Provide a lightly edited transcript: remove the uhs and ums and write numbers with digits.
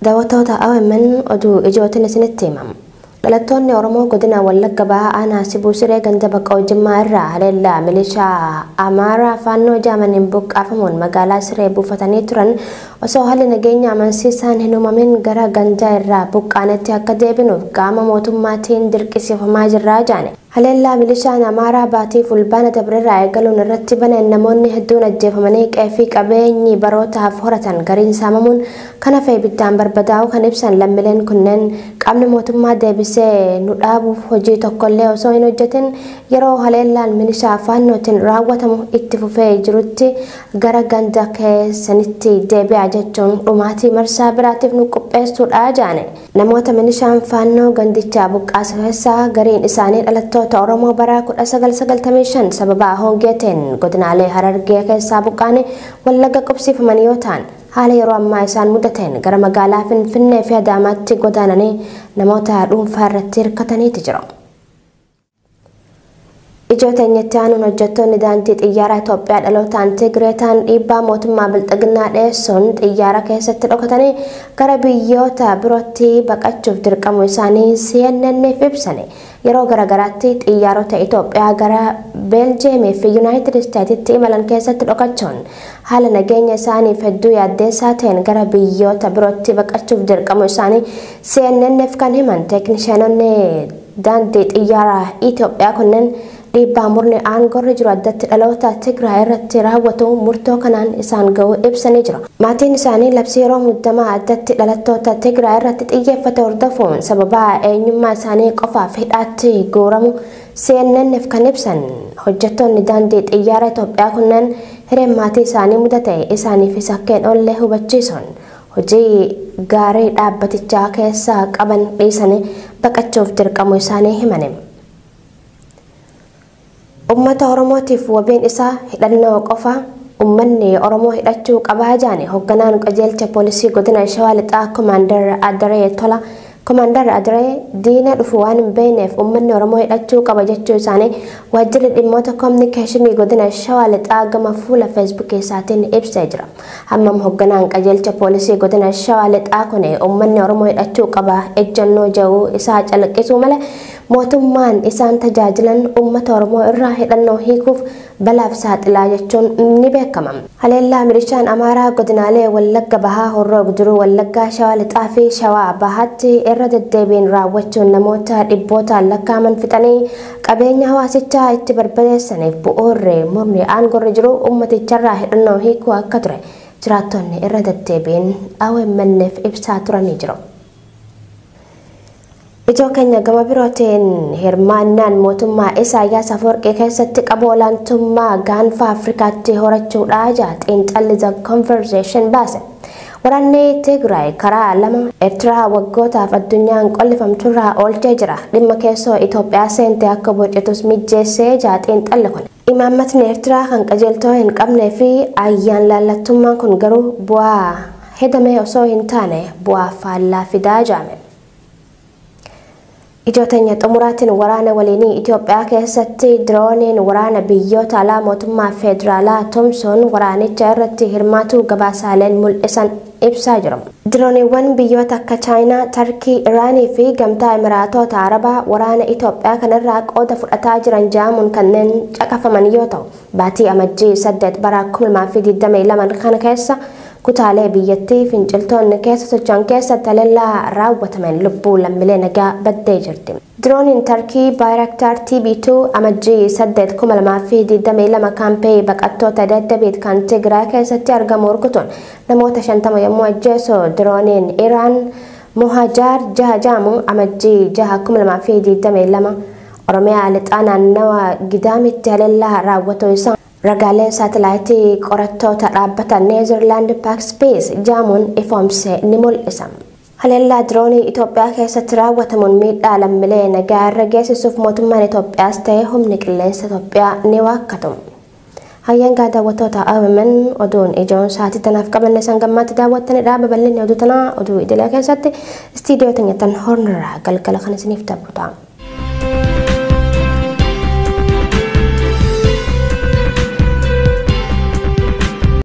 daawwattoota OMN oduu ijootiin isinitti himam. Dhalattoonni Oromoo godina Wallagga Bahaa aanaa Sibuu Siree ganda Baqqoo Jimmaa irraa haleellaa milishaa Amaaraa Faannoo Jaamaniin buqqaafamuun magaalaa Siree buufatanii turan osoo haalli nageenya amansiisaan hin uumamin gara gandaa irraa buqqaanetti akka deebinuuf qaama mootummaatiin dirqisiifamaa jirraa jaane. haleellaa milishaan Amaaraa baatii fulbaana Dabreerraa eegaluun irratti baneen namoonni hedduun ajjeefamanii qe'ee qabeenyi barootaaf horatan gariin saamamuun kana fa'ee ibiddaan barbadaa'uu kan ibsan lammiileen kunneen qaamni mootummaa deebisee nu dhaabuuf hojii tokkollee osoo hin hojjetin yeroo haleellaan milishaa Faannootiin raawwatamu itti fufee jirutti gara ganda keessanitti deebi'aa jechuun dhumaatii marsaa biraatiif nu qopheessuudha jaane. Namoota milishaan Faannoo gandichaa buqqaasan gariin isaanii dhalattoota Oromoo bara 1995 sababa hongeetiin godinaalee Harargee keessaa buqqaane Wallagga qubsiifaman yoo ta'an haala yeroo ammaa isaan mudateen gara magaalaa Finfinnee fi Adaamaatti godaananii namoota dhuunfaa irratti hirkataniiti jiru. Ijootenyatti aanuun hojjettoonni daandii xiyyaaraa Itoophiyaa dhalootaan Tigreetaan dhiibbaa mootummaa bilxiginnaa dhiyeessuun xiyyaara keessatti dhokatanii gara biyyoota birootti baqachuuf dirqamuu isaanii CNN'f ibsani. Yeroo garagaraatti xiyyaarota Itoophiyaa gara Beeljeemii fi Yuunaayitid Isteetsitti imalan keessatti dhokachuun haala nageenya isaaniif hedduu yaaddeessaa ta'een gara biyyoota birootti baqachuuf dirqamuu isaanii CNN'f kan himan teeknishaanonni daandii xiyyaaraa Itoophiyaa kunneen dhiibbaa murni aangorri jiru addatti dhaloota Tigraay irratti raawwatu murtoo kanaan isaan ga'uu ibsanii jiru. Maatiin isaanii labsii yeroo muddamaa addatti dhalattoota Tigraay irratti xiyyeeffate hordofuun sababa eenyummaa isaanii qofaaf hidhaatti guuramu CNN'f kan ibsan hojjettoonni daandii xiyyaara Itoophiyaa kunneen hireen maatii isaanii mudate isaaniifis akka hin oolle hubachiisuun hojii gaarii dhaabbatichaa keessaa qaban dhiisanii baqachuuf dirqamuu isaanii himani. Ummata Oromootiif wabiin isaa hidhannoo qofa ummanni Oromoo hidhachuu qabaa jaane hoogganaan qajeelcha poolisii godina Shawaa Lixaa Komaander Adaree Tola. Komaander Adaree diina dhufu waan hin beekneef ummanni Oromoo hidhachuu qaba jechuu isaanii waajjirri dhimmoota koominikeeshinii godina Shawaa Lixaa gama fuula feesbuukii isaatiin ibsee jira. Hammam hoogganaan qajeelcha poolisii godina Shawaa Lixaa kun ummanni Oromoo hidhachuu qaba ejjennoo jedhu isaa calaqqisuu malee mootummaan isaan tajaajilan ummata Oromoo irraa hidhannoo hiikuuf balaaf saaxilaa jechuun ni beekama. Haleellaa milishaan Amaaraa godinaalee Wallagga Bahaa, Horroo Guduruu, Wallaggaa, Shawaa Lixaa fi Shawaa Bahaatti irra deddeebiin raawwachuun namoota dhibbootaan lakkaa'aman fixanii qabeenya hawaasichaa itti barbadeessaniif bu'uurri murni aangorri jiru ummaticharraa hidhannoo hiikuu akka ture jiraattonni irra deddeebiin OMN'f ibsaa turanii jiru. Ijoo keenya gama birootiin hirmaannaan mootummaa Isaayyaas Afwerqii keessatti qabu olaantummaa gaanfa Afrikaatti horachuudha xiinxalli The Conversation baase. Waraanni Tigraay karaa lama Eertiraa waggootaaf addunyaan qollifamturraa oolchee jira. Dhimma keessoo Itoophiyaa seentee akka bocetus mijeessee xiinxalli kun. Imaammatni Eertiraa kan qajeeltoo hin qabnee fi ayyaan laallattummaan kun garuu bu'aa hedamee osoo hin taane bu'aa faallaa fidaa jaame. Ijootenya xumuraatiin waraana waliinii Itoophiyaa keessatti dirooniin waraana biyyoota alaa mootummaa federaalaa tumsuun waraanicha irratti hirmaatu gabaasaaleen mul'isan ibsaa jiru. Dirooniiwwan biyyoota akka Chaayinaa, Tarkii, Iraanii fi Gamtaa Imiraatota Arabaa waraana Itoophiyaa kanarraa qooda fudhataa jiran jedhamuun kanneen caqafaman yoo ta'u, baatii amajjii 8 bara 2022 kana keessa kutaalee biyyattii finciltoonni keessa socho'an keessatti haleellaa raawwataman lubbuu lammiilee nagaa baddee jirti. Dirooniin Tarkii Bayraktar TB2 amajjii 8 2022 kaampee baqattoota daddabiit kan Tigraay keessatti argamu rukutuun namoota 50 yommuu ajjeesu dirooniin Iraan Mohajar Jahajamu amajjii 6 2022 Oromiyaa lixaa naannawa Gidaamitti haleellaa raawwatu isaa ragaaleen saatalaayitii qorattoota dhaabbata Neezerlaand Paak Space jaamuun ifoomse ni mul'isa. Haleellaa diroonii Itoophiyaa keessatti raawwatamuun miidhaa lammiilee nagaa irra geessisuuf mootummaan Itoophiyaas ta'ee humni qilleensa Itoophiyaa ni waakkatu. Hayyaan daawwattoota OMN oduun ijoon sa'aatii tanaaf qabanne san gammaatti daawwattanidha. Babal'inni oduu tanaa oduu idilee keessatti istiidiyoo teenyatan Hornirraa galgala kan isiniif darbu ta'a.